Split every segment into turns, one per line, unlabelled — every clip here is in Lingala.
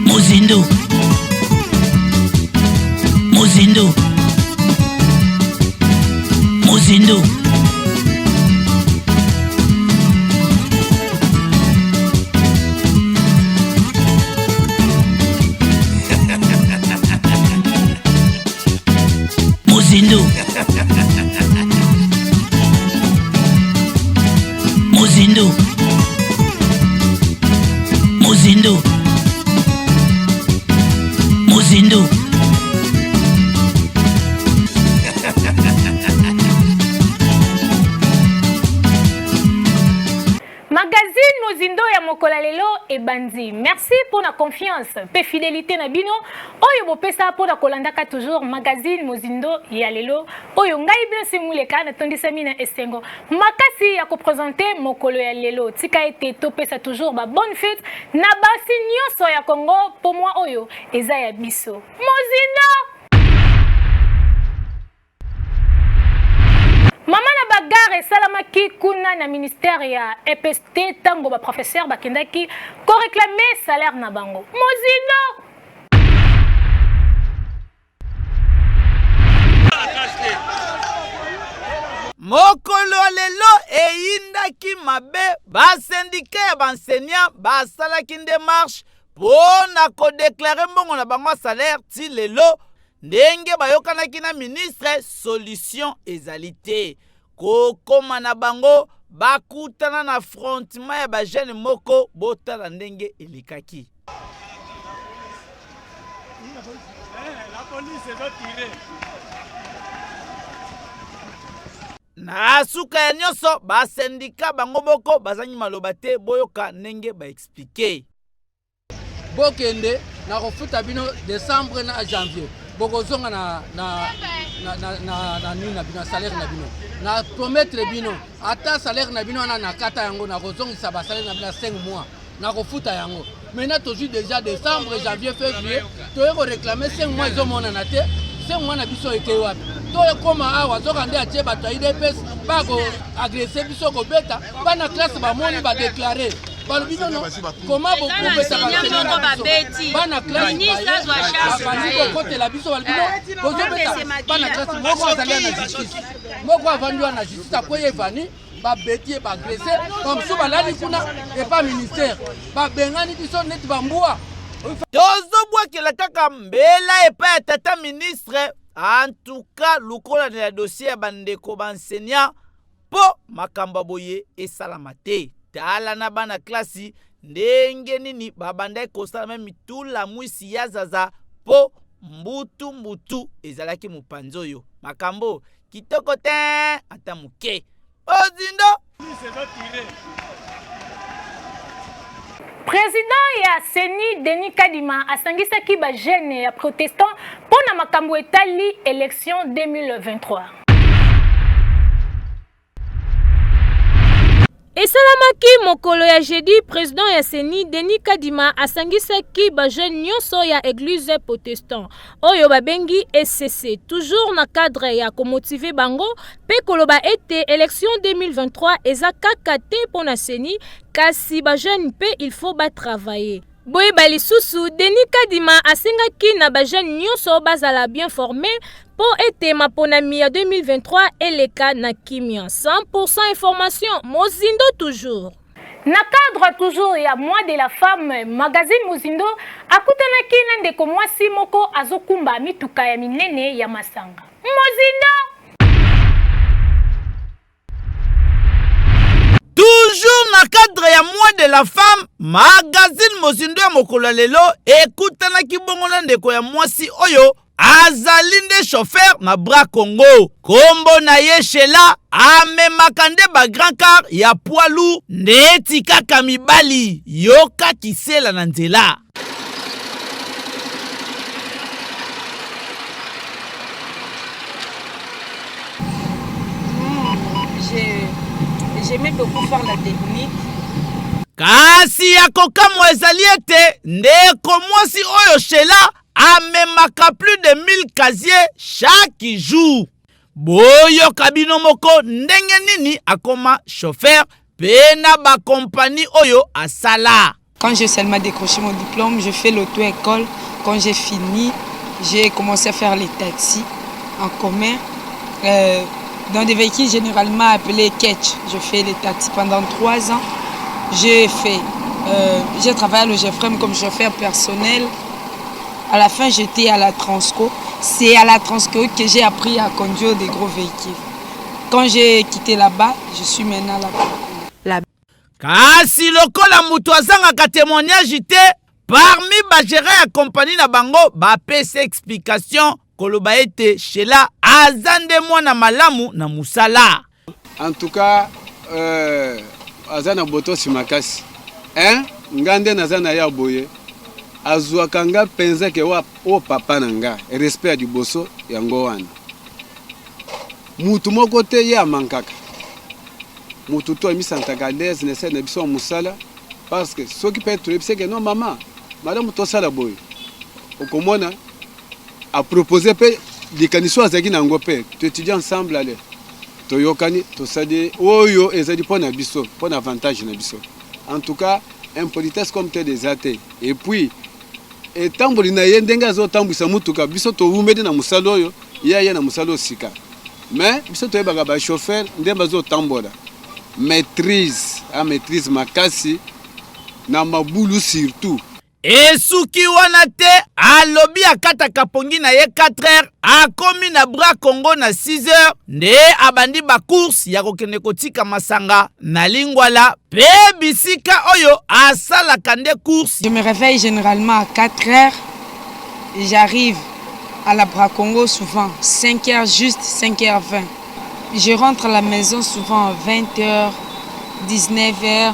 Mozindo Mozindo Mozindo Mozindo Mozindo Mozindo Mozindo
Magazine Mozindo ya mokola lelo et bandi. Merci pour la confiance et fidélité na bino. Oyo bopesa pour la kolandaka toujours magazine Mozindo ya lelo. Oyo ngai bino simuleka na tondisa mina esengo. Makasi ya ko présenter mokolo ya lelo. Tika ete topesa toujours ba bonne fête na basi nyonso ya Congo pour moi oyo eza ya biso. Mozindo Mama na bagare salamaki kuna na ministère ya EPST tango ba professeur bakendaki ko réclamer salaire na bango. Mozindo
Mokolo lelo eyindaki mabe ba syndicat ya banseignant basalaki démarche pona ko déclarer mbongo na bango salaire ti lelo ndenge bayokanaki na ministre solution ezali te kokoma na bango bakutana na affrontement ya bajene moko botala ndenge elekaki.
La police est tirée.
Na suka ya nyonso basendika bango boko bazangi maloba te boyoka ndenge baexplike.
Bokende na kofuta bino décembre na janvier bokozonga na nini na bino salaire na bino na promettre bino ata salaire na bino na kata yango na kozongisa ba salaire na bino 5 mois na kofuta yango. Maintenant toujours déjà décembre janvier février toye ko réclamer 5 mois ezomona na te 5 mois na biso eke wapi toye koma awa zoka nde atie bato ya IDPS bako agresser biso ko beta bana classe ba moni ba déclarer comment beaucoup de ça bana classe bana côté la biso balbino bana classe moko azali na justice moko avandwa na justice akoye vani ba betier ba agresser comme ça balali kuna et pas ministère ba bengani biso net bambua
tozobwakela kaka mbela epai ya tata ministre en tout cas lukola na dossier ya bandeko banseignant po makambo boye esalama te. Tala na bana klasi ndenge nini babandai kosala me mitula mwisi ya zaza po mbutu ezalaki mupanzo yo makambo kitoko te ata muke. Mozindo
Président ya Seni Denis Kadima asangisaki ba jeune ya protestant pona makambo etali élection 2023. Esalamaki mokolo ya jeudi président ya Seni Denis Kadima asangisaki ba jeune nyonso ya église protestant oyo babengi SCC toujours na cadre ya komotiver bango pe koloba ete élection 2023 eza kaka te pona Seni kasi ba jeune pe il faut ba travailler. Boye balisusu Denis Kadima asengaki na ba jeune nyonso bazala bien formé pour ete maponami ya 2023 eleka na kimia 100% information Mozindo toujours. Na cadre toujours ya mois de la femme magazine Mozindo akutanaki na ndeko mwasi moko azokumba mituka ya minene ya masanga. Mozindo
toujours na cadre ya mois de la femme magazine Mozindo ya mokolo lelo ekutanaki bongo na ndeko ya mwasi oyo azali nde chauffeur na bras Congo kombo na ye Shela amemaka nde ba grand car ya poids lourd ndeti kaka mibali yoka kisela na nzela.
J'aimais beaucoup faire la technique.
Kasi ya kokamwa ezali ete ndeko mwasi oyo Shela amemaka plus de 1000 casiers chaque jour. Boyo kabino moko ndenge nini akoma chauffeur pena ba compagnie oyo asala.
Quand j'ai seulement décroché mon diplôme, je fais l'auto-école. Quand j'ai fini, j'ai commencé à faire les taxis en commun dans des véhicules généralement appelés catch. Je fais les taxis pendant 3 ans. J'ai travaillé à l'OGFREM comme chauffeur personnel. À la fin, j'étais à la Transco. C'est à la Transco que j'ai appris à conduire des gros véhicules. Quand j'ai quitté là-bas, je suis maintenant là-bas.
Kasi lokola mutu azangaka témoignage te, parmi bagera ya compagnie na bango bapesa explication koloba ete Sheila azande mwana malamu na musala.
En tout cas, azana boto simakasi. Ngande nazana ya boye. Azuaka nga penza ke o papa nanga, respect du boso yango wana. Mutu moko te ya mankaka. Mutu to mi santaka l'aise ne se ne biso musala parce que ce qui peut être c'est que non maman, madame to sala boye. Okomona a proposé pe dikaniso azaki na ngope, tu étudies ensemble aller. To yokani to sadi oyo ezali pona biso, pona avantage na biso. En tout cas, impolitesse comme tel des athées. Et puis et tamboli na yendenga zo tambisa mutuka biso to umedi na musalo oyo ya na musalo sika. Mais biso to yebaka ba chauffeur ndemba zo tambola. Maîtrise makasi na mabulu surtout.
Esuki wana te alobi akata kapongi na ye 4h akomi na bras Congo na 6h nde abandi ba course ya kokende kotika masanga na Lingwala pe bisika oyo asala kande course.
Je me réveille généralement à 4h et j'arrive à la bras Congo souvent 5h juste 5h20. Je rentre à la maison souvent à 20h, 19h,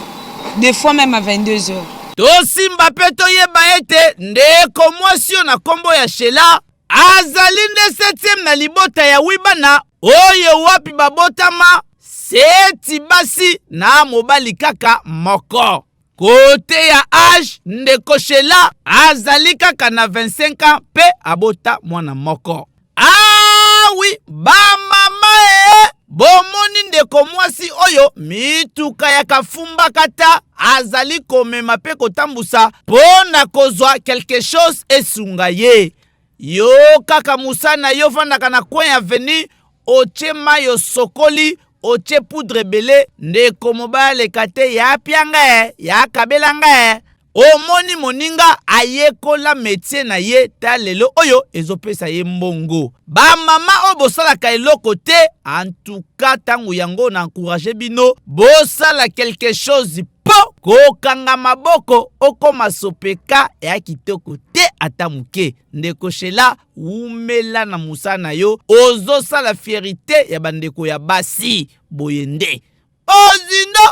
des fois même à 22h.
Tosimba pe toyeba ete ndeko mwasi na kombo ya Sheila azali nde 7e na libota ya wibana oyo wapi babotama seti basi na mobali kaka moko. Kote ya âge ndeko Sheila azali kaka na 25 ans pe abota mwana moko. Ah oui, ba mama bomoni ndeko mwasi oyo mituka ya kafumba kata azali komema pe kotambusa pona kozwa quelque chose esunga ye. Yo kaka musana yo vandaka na coin avenue oche mayo sokoli oche poudre belé ndeko mobale kate ya pianga ya kabelanga. Omoni moninga ayekola métier na ye ta lelo oyo ezopesa ye mbongo. Ba mama o bosalaka eloko te, en tout cas tangu yango na encourager bino bosala quelque chose po kokanga maboko okoma sopeka ya kitoko te atamuke. Ndeko Sheila umela na musana yo ozosala fierité ya bandeko ya basi boyende. Ozindo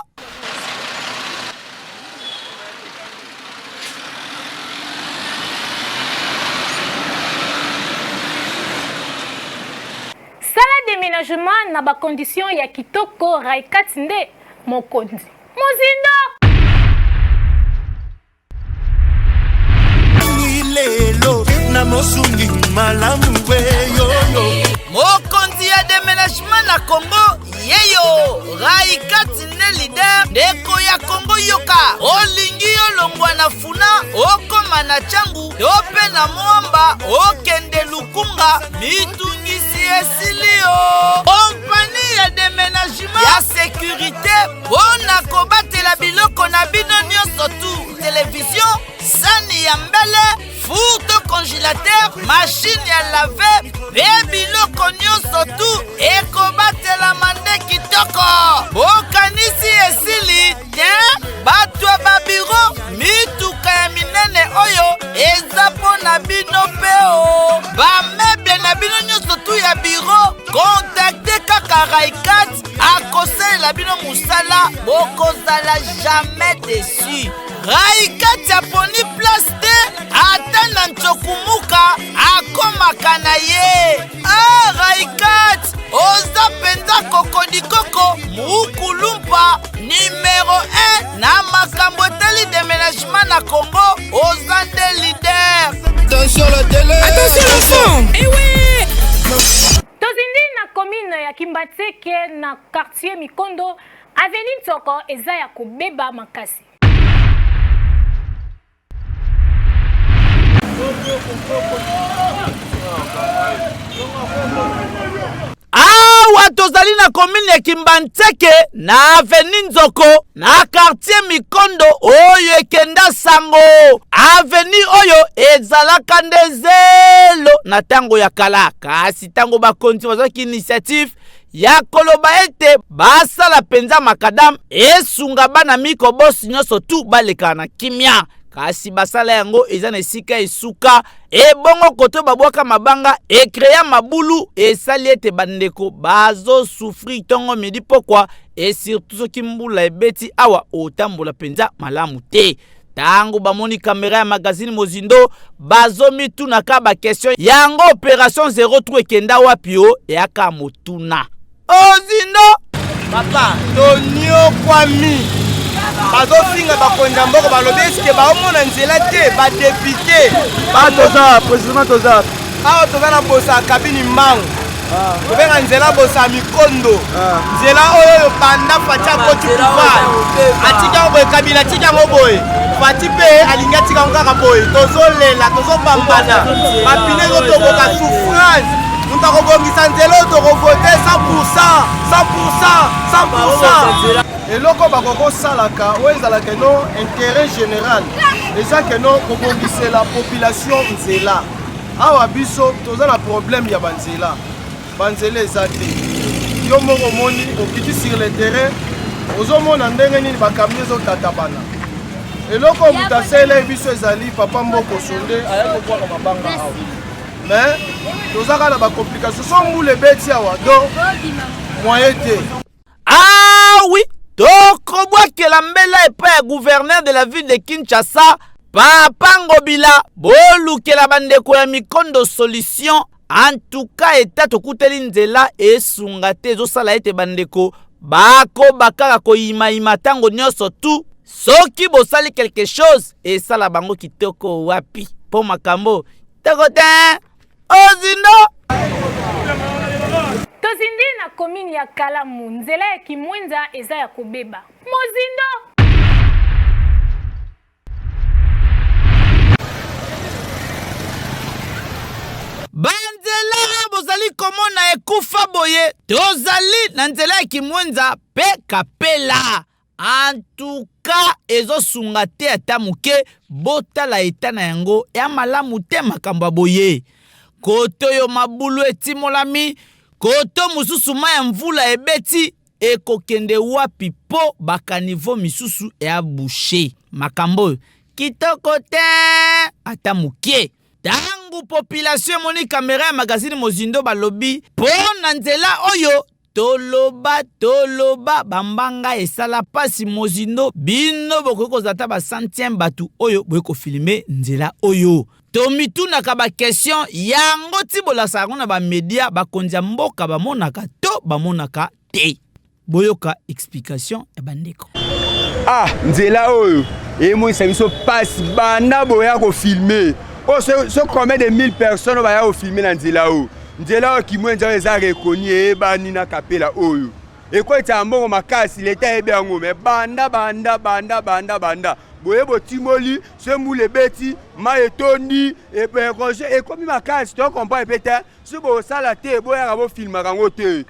déménagement na ba condition ya kitoko Raikat nde mokonzi Mozindo
lelo na mosungi malamu yo
mokonzi ya déménagement na Congo yeyo Raikat nde leader ndeko ya Congo yoka olingi olongwa na funa okoma na changu tope na mwamba okende lukunga mitungisi esilio kompani ya déménagement ya sécurité bona kobatela biloko na bino nyonso tu télévision sani ya mbele fourte congélateur machine ya lave pe biloko nyonso tu ekobatela mande kitoko bokanisi esili te bato ya babiro mituka ya minene oyo eza mpo na bino peo bameble na bino nyonso tu ya biro kontakte kaka Raikat akosalela bino musala bokozala jamais déçu. Raikat aponi place te ata na ntokumuka akomaka na ye. Raikat oza penza kokodikoko mukulumpa numéro 1 na makambo teli déménagement na Congo oza nde leader.
Attention la télé.
Attention le son. Eh oui.
Tozindi na commune ya Kimbateke na quartier Mikondo Avenue Nsoko eza ya kobeba makasi.
Awa tozali na commune ya Kimbantseke na Avenue Nzoko na quartier Mikondo oyo ekenda sango. Avenue oyo ezalaka ndezelo na tango ya kala kasi tango bakonzi bazaki initiative ya koloba ete basala penza makadam esunga bana miko bosi nyonso tu baleka na kimia. Kasi basala yango eza na esika esuka ebongo koto babwaka mabanga ekreya mabulu esali ete bandeko bazo souffrir tongo midi pokwa et surtout soki mbula ebeti awa otambola penza malamu te. Tango bamoni kamera ya magazine Mozindo bazo mitunaka ba question yango opération 03 ekenda wapi o eyaka motuna. Ozindo
papa tonio kwami bazofinga bakonja mboko balobi eske baomona nzela te badepute
toza président toza
awa toza na bosa kabini mbangu tobenga nzela bosa mikondo nzela oyo banda fati akoti pouvoir atika boye kabila atika yango boye fati mpe alingi atika yango kaka boye tozolela tozopambana bapine ezotoboka souffrance mutu akobongisa nzela oyo tokovote 100%.
eloko bakokosalaka oyo ezalaka no intérêt général ezaka no kobongisela population nzela. Awa biso toza na problème ya banzela eza te yo moko moni okiti sur le terrain ozomona ndenge nini bakambi ezotatabana. eloko mutu asala biso ezali papa mboko sonde aya kobwaka mabanga awa mais tozaka na bacomplication so mbula ebeti awa do moyen te.
Ah oui, tokobwakela mbela epai ya gouverneur de la ville de Kinshasa Papa Ngobila bolukela bandeko ya Mikondo solution. En tout cas eta tokuteli nzela esunga te ezosala ete bandeko bako bakaka koyima tango nyonso tu soki bosali quelque chose esala bango kitoko wapi po makambo tokote Ozindo.
Tozindi na komini ya Kalamu nzela ya Kimwenza eza ya kobeba Mozindo.
Banzela bozali komona ekufa boye tozali na nzela ya Kimwenza pe kapela. En tout cas ezosunga te ata muke botala eta na yango ya malamu te makambo boye. Koto yo mabulu etimolami koto mususu ma ya mvula ebeti ekokende wapi po bakanivo misusu ya boucher makambo kitoko te ata muke. Tangu population moni kamera ya magazine Mozindo balobi po na nzela oyo toloba bambanga esala pasi Mozindo bino boko zata ba centième batu oyo boyeko filmer nzela oyo. Tomitunaka ba question yango tibola sarona ba media bakonza mboka bamonaka to bamonaka te. Boyoka explication ya bandeko.
Nzela oyo emoisa biso passe banda boya ko filmer. So combien de 1000 personnes va ya filmer na nzela oyo. Nzela oyo Kimwenza eza reconnu ebani na kapela oyo. Ekweta mbongo makasi leta ebe yango me banda boye botimoli se moule beti maetoni et projet et comme makasi to comprend peut-être si bo sala te boya bo filmer yango te.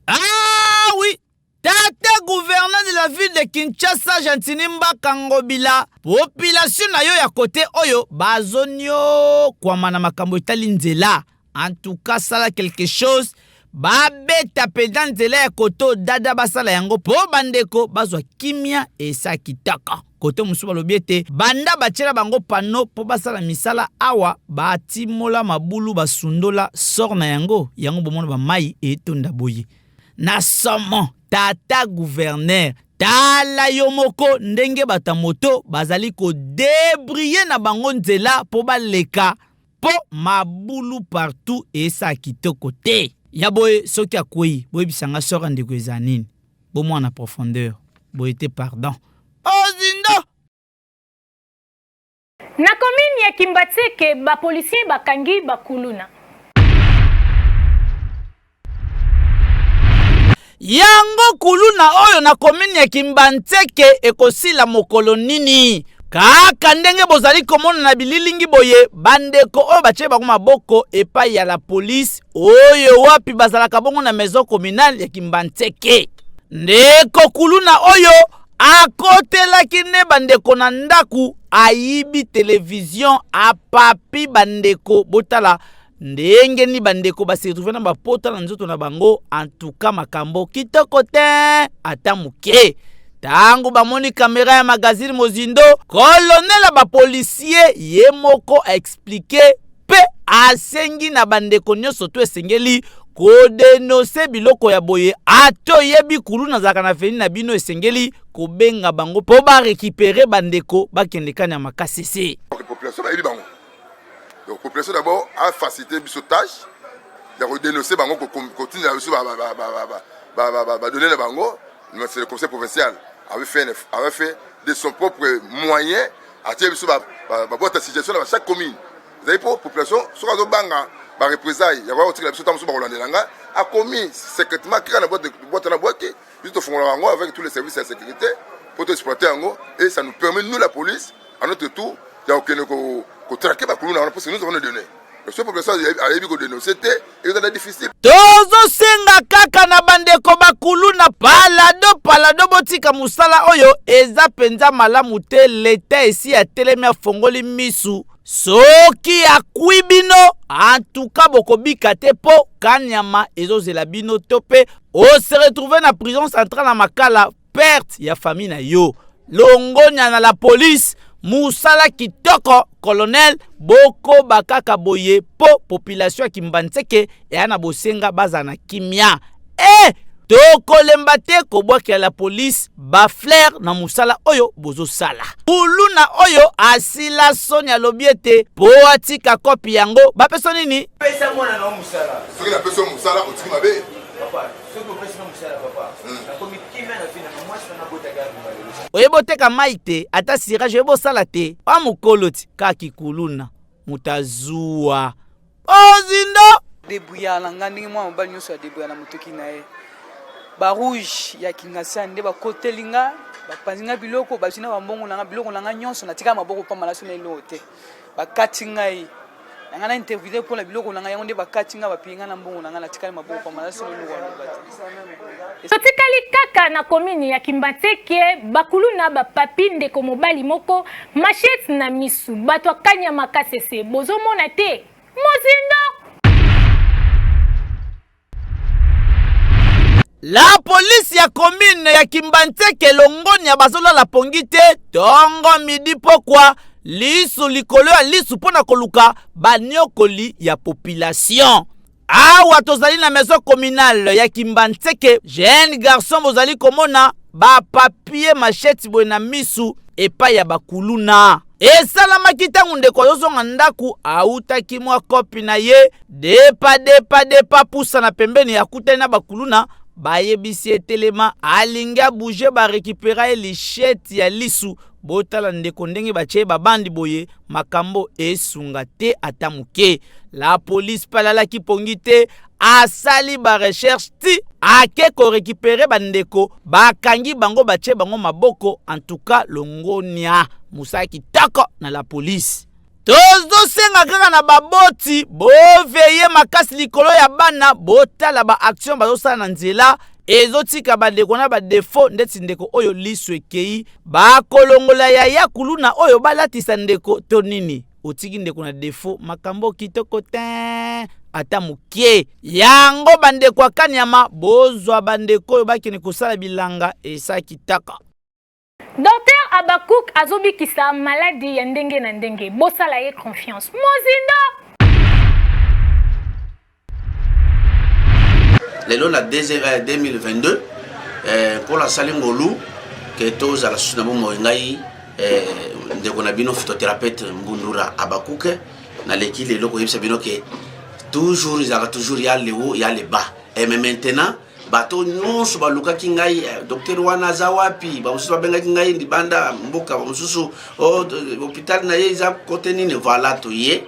Ah oui, tata gouverneur de la ville de Kinshasa Jantinimba Kangobila population na yo ya côté oyo bazonyo kwa mana makambo itali nzela. En tout cas sala quelque chose babeta pedan nzela ya koto dada basala yango po bandeko bazwa kimia esa kitaka. Kote musu balobi ete banda bachela bango pano po basala misala awa batimola mabulu basundola sor na yango bomona ba mai etonda boye. Na somo tata gouverneur tala yomoko ndenge batamoto bazali ko débriller na bango nzela po baleka po mabulu partout esa kitoko te. Ya boye soki akoyi boye bisanga sora ndeko ezanini bomwa na profondeur boye te pardon. Ozindo
na komini ya Kimbatseke ba policier bakangi bakuluna.
yango kuluna oyo na komini ya Kimbantseke ekosila mokolo nini kaka ndenge bozali komona na bililingi boye bandeko oyo batie bango maboko epai ya la police oyo wapi bazalaka bongo na maison communale ya Kimbantseke. Ndeko kuluna oyo akotelaki ne bandeko na ndaku ayibi television apapi bandeko botala ndenge ni bandeko basi retrouver na bapota na nzoto na bango en tout cas makambo kitoko te ata muke. Tango bamoni kamera ya magazine Mozindo, colonel ba policier ye moko expliquer pe asengi na bandeko nyonso to esengeli ko denoncer biloko ya boye ato yebi kuluna zaka na feni na bino esengeli ko benga bango po ba récupérer bandeko bakende kanya makasisi.
Population ba yebi bango. Donc population d'abord a facilité bisotage, de redénoncer bango ko continue à donner les bango, c'est le conseil provincial avait fait de son propre moyen à tirer sur la boîte à situation dans chaque commune. Vous avez pour population sur la banga ba représailles, il y a aussi la bisotage sur Rolande Langa a commis secrètement créer la boîte à la boîte juste au fond bango avec tous les services de sécurité pour exploiter bango et ça nous permet nous la police à notre tour il y a aucun ko traquer ba kuluna parce que nous avons donné. Le population a eu dénoncer et c'est difficile.
Tozo senga kaka na bandeko bakuluna palado botika musala oyo eza penza malamu te leta esi ya telemi afongoli misu soki akui bino en tout cas bokobika te po kanyama ezozela bino tope o se retrouver na prison centrale na Makala perte ya famille na yo longonya na la police musala kitoko colonel boko bakaka boye po population ya Kimbantseke ya na bosenga bazana kimia tokolemba te kobwaki la police ba flair na musala oyo bozo sala kuluna oyo asila Sonia lobiete po atika kopi yango bapeso nini
pesa mwana na musala
soki na peso musala otiki mabe
papa soki pesa musala papa na komiki na fina na mwasi na bota gabi
oyeboteka maite ata sirage oyebosala te pa mukoloti kaki kuluna mutazuwa Mozindo
debuya na ngandingi mwa mobali nyonso ya debuya na motoki na ye ba rouge ya Kingasa nde ba kotelinga ba panzinga biloko ba sina ba mbongo na biloko na nyonso na tika maboko pa malaso na lote ba katinga yi nga na interview pour la biloko na yango nde ba katinga ba pinga na mbongo na tika maboko pa malaso na lote
sotikali kaka na komini ya Kimbantseke bakuluna ba papi ndeko mobali moko machette na misu bato akanya makasese bozomona te Mozindo.
La police ya commune ya Kimbantseke longonya bazola la pongite tongo midi pokwa lisu likolo ya lisu pona koluka banyokoli ya population. Awa tozali na maison communale ya Kimbantseke jeune garçon bozali komona ba papier machette boye na misu epai ya bakuluna. Esalama kitangu ndeko yozonga ndaku autaki mwa kopi na ye depa pusa na pembeni ya kutani na bakuluna bayebisi etelema alinga bouger ba récupérer lichette ya lisu botala ndeko ndenge bache babandi boye makambo esunga te atamuke. La police palala ki pongite asali ba recherche ti ake ko récupérer bandeko bakangi bango bache bango maboko en tout cas longonia musaki tako na la police. Tozo senga kaka na baboti boveye makasi likolo ya bana botala ba action bazosala na nzela ezotika bandeko na ba défaut ndeti ndeko oyo lisu ekei bakolongola ya kuluna oyo balatisa ndeko to nini otiki ndeko na défaut makambo kitoko te ata mukie yango bandeko akanyama bozwa bandeko oyo bakini kosala bilanga esa kitaka.
Docteur Abakouk azobikisa maladie ya ndenge na ndenge bosala ye confiance Mozindo.
Lelo na 2022 pour la salingolu que tous à la sunabo moingai ndeko na bino phytothérapeute Mbundura Abakouk na leki lelo ko yebisa bino ke toujours il y a le haut il y a le bas et maintenant bato nyonso baluka kingai docteur wana zawapi ba mususu babenga kingai ndibanda mboka ba mususu hôpital na yeza kote nini voilà to ye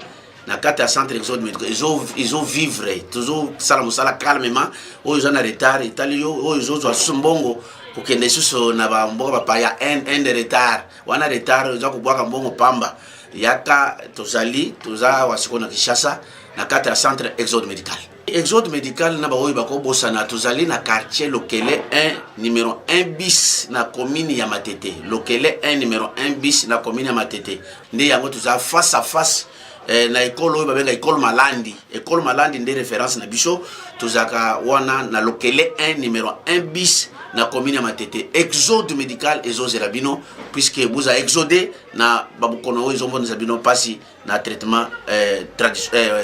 na kati ya centre exode médical izo vivre toujours sala mosala calmement oyo eza na retard etali yo oyo ezozwa susu mbongo kokende susu na bamboka bapaya un de retard wana retard eza kobwaka mbongo pamba yaka tozali toza wasiko na Kinshasa na kati ya centre exode médical. Exode médical na baoyo bakobosana tozali na quartier Lokele 1 numéro 1 bis na commune ya Matete. Lokele 1 numéro 1 bis na commune ya Matete. Nde yango toza face à face na école oyo babenga école Malandi. École Malandi nde référence na biso tozaka wana na Lokele 1 numéro 1 bis na commune ya Matete. Exode médical ezozela bino puisque vous a exodé na babukono oyo ezomona bino pasi na traitement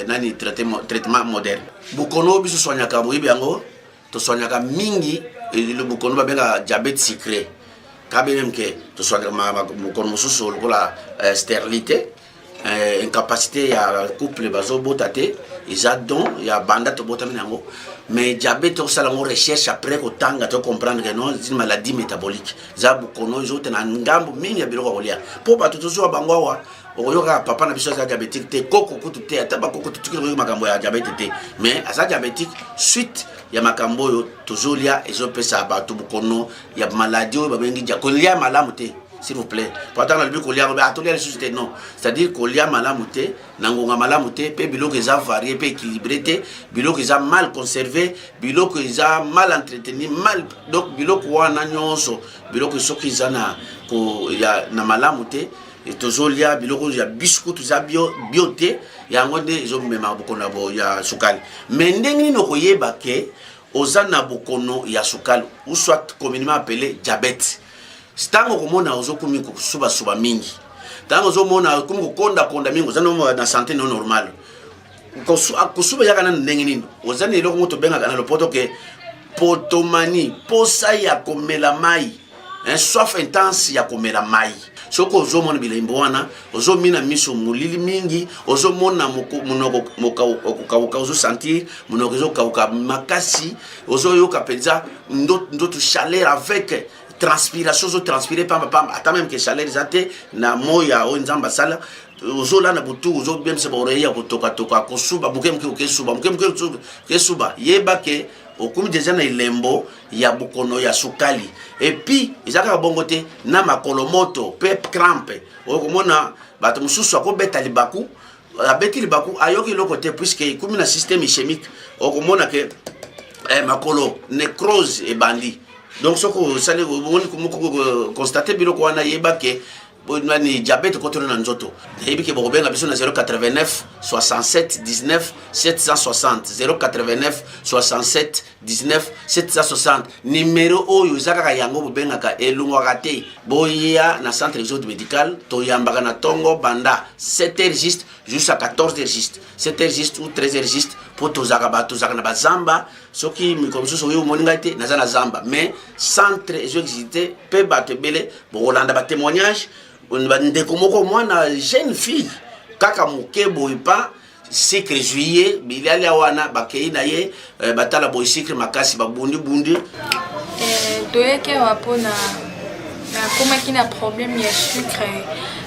nani traitement moderne. Bukono biso soignaka boyibi yango to soignaka mingi le bukono babenga diabète sucré. Kabe même que to soignaka bukono mosusu lokola stérilité, incapacité ya couple bazo botate, isa don ya banda to botami nango. Mais diabète au salon recherche après ko tanga to comprendre que non c'est une maladie métabolique. Za bukono zote na ngambo mingi ya biloko kolia. Po ba tutuzo bangwawa oyoka papa na biso za diabétique te koko kutu te ataba koko tutuki makambo ya diabète te mais asa diabétique suite ya makambo yo tozolia ezopesa bato bukono ya maladie oyo babengi kolia malamu te s'il vous plaît pourtant na bibi kolia ba atolia les sociétés non c'est-à-dire kolia malamu te nangonga malamu te pe biloko eza varié pe équilibré te biloko eza mal conservé biloko eza mal entretenu mal donc biloko wana nyonso biloko soki eza na ko ya na malamu te tozolia biloko ya biscuit tuza biote yango nde ezomema bukono bo ya sukali mais ndenge nini koyeba ke ozana bukono ya sukali ou soit communément appelé diabète stango komona ozokumi suba mingi tango ozomona komi konda mingi ozana na santé non normale kosuba yaka na ndenge nini ozana eloko moto benga na lopoto ke potomanie posa ya komela mai soif intense ya komela mai soko ozomona bilembo wana ozomina miso mulili mingi ozomona mokauka ozosentir monoko ezokauka makasi ozoyoka penza ndoto chaleur avec transpiration ozotranspire pamba ata même que chaleur ezate na moya oyo nzamba sala ozolana butu ozobemisa baoreille ya kotoka kosuba kesuba yeba ke okumi deja na ilembo ya bukono ya sukali et puis ezaka bongo te na makolo moto pe crampe okomona bato mususu akobeta libaku abeti libaku ayoki loko te puisque kumi na système chimique okomona ke makolo nécrose et bandi donc soko sale boni kumoko constater biloko wana yeba ke nani diabète contre na nzoto yebi ke bobenga biso na 089 67 19 760 089 67 19 760 numéro oyo zakaka yango bobengaka elungwaka te boya na centre exode médical to yambaka na tongo banda 7h juste jusqu'à 14h juste 7h juste ou 13h juste pour tozaka na bazamba soki mikomsusu yo moninga te naza na zamba mais centre exode pe batebele bolanda ba témoignage ndeko moko mwana jeune fille kaka moke boy pa secret juillet bilali wana bakei na ye batala boy secret makasi babundi
toyeke wapona na komaki na problème ya sucre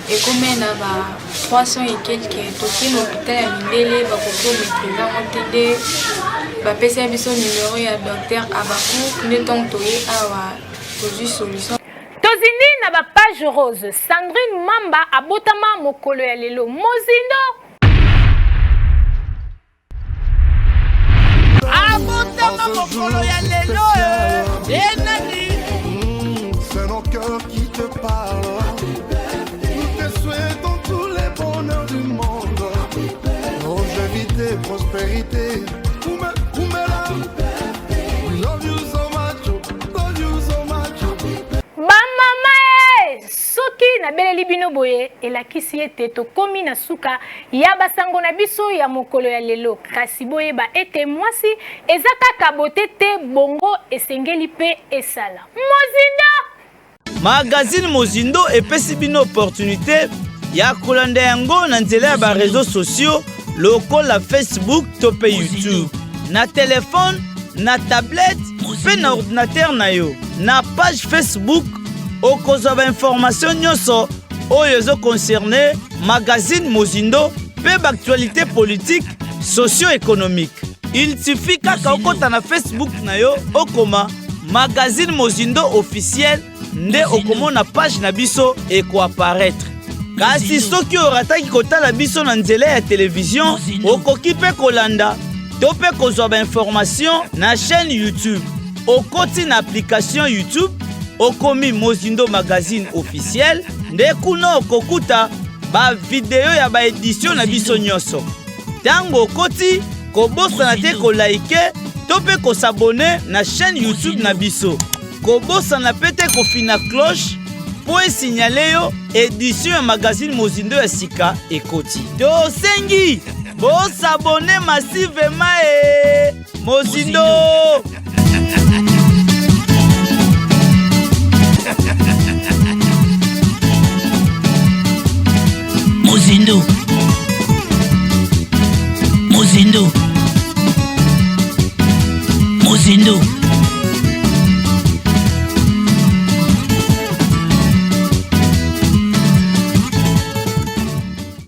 et comme na ba 300 et quelques toki na hôpital ya Mindele bakoko maîtriser motende bapesa biso numéro ya docteur Abakou ne tant toye awa tozu solution
tozindi na ba page rose Sandrine Mamba abotama mokolo ya lelo mozindo
abotama mokolo ya lelo enani
c'est nos cœurs qui te parlent nous te souhaitons tous les bonheurs du monde longévité prospérité
na beleli bino boye elakisi ete tokomi na suka ya basango na biso ya mokolo ya lelo kasi boyeba ete mwasi eza kaka bote te bongo esengeli pe esala mozindo
magazine mozindo epesi bino opportunité ya kolanda yango na nzela ya bareseau sociaux lokola Facebook to pe YouTube na telefone na tablette pe na ordinateur na yo na page Facebook okozwa ba information nyonso oyo ezo concerne magazine mozindo pe actualité politique socio-économique. Il suffit kaka okota na Facebook na yo okoma magazine Mozindo officiel nde okomona page na biso ekoapparaître. Kasi soki orataki kotala biso na nzela ya télévision okoki pe kolanda to pe kozwa ba information na chaîne YouTube. Okoti na application YouTube okomi Mozindo magazine officiel nde kuna okokuta ba video ya ba édition na biso nyonso. Tango okoti kobosana te ko like to pe ko s'abonner na chaîne YouTube na biso. Kobosana pe te ko fina cloche po signaler yo édition ya magazine Mozindo ya sika ekoti. To sengi bo s'abonner massivement Mozindo.
Mozindo. Mozindo. Mozindo.